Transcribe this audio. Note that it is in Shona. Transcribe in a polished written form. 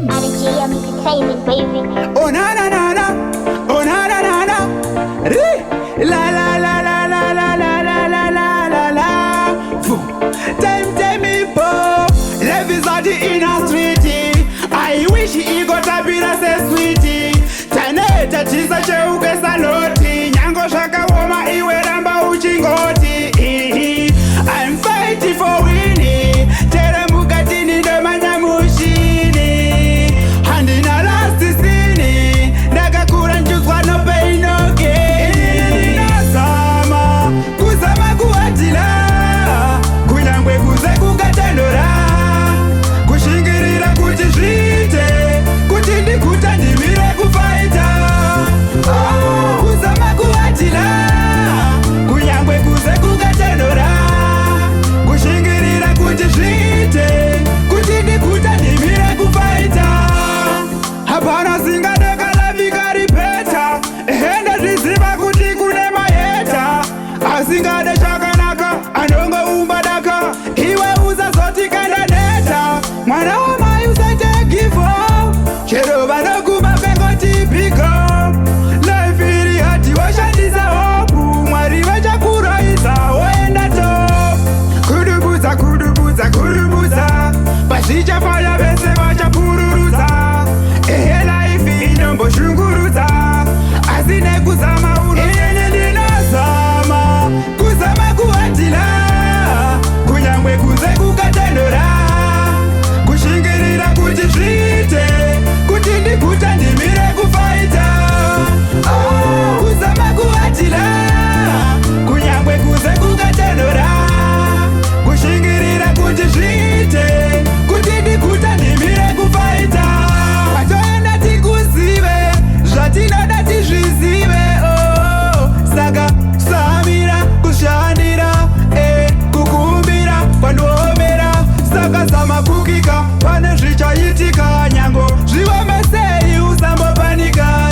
GM Entertainment, baby. Oh na na na na, oh na na na na, la la la la la la la la la la la la. Tell me, boy, life is out in a sweetie. I wish he got a bit of a sweetie. Taneta chisa cheuke saloti, nyango shaka woma iwe ramba uchingoti. I'm fighting for winning. Tere mukatini ndo manyamushini. Handi na last sini, ndakakura njuzwa no pain no gain. Nasama, kusama kuatila, kunyangwe kuze kukatendora, kushingirira kuchishite, kuchindi kutandimire kufaita. Kusama kuatila, kunyangwe kuze kukatendora, kushingirira kuchishite, kuchindi kutandimire kufaita. Hapana singadeka la vikari peta, ehenda ziziba kuti kune mayeta. Asingade chakanaka, anongo umbadaka, iwe uza zoti kanda neta. Mwana wa mai usate kifo, chero banokuma pengo tipiko. Life ili hati washandiza hopu, mwari wecha kuraisa oenda to. Kudubuza, kudubuza, kudubuza, pashicha faya bese wacha pururuza. Ehe life inombo shunguruza, azine kuzama uno. Ehe ninasama, kuzama kuatila, kunyangwe kuze kukatendora, kushingirira kuchishite, kutindi kutandimire kufaita. Kuzama kuatila, kunyangwe kuze kukatendora, kushingirira kuchishite, kutindi kutandimire kufaita. Watoenda tikuzive, zvatinoda tizvizive. Saka samira kushandira, kukumbira pandoomera. Saka samakukika pane zvichaitika, nyango zvivamesei usambopanika.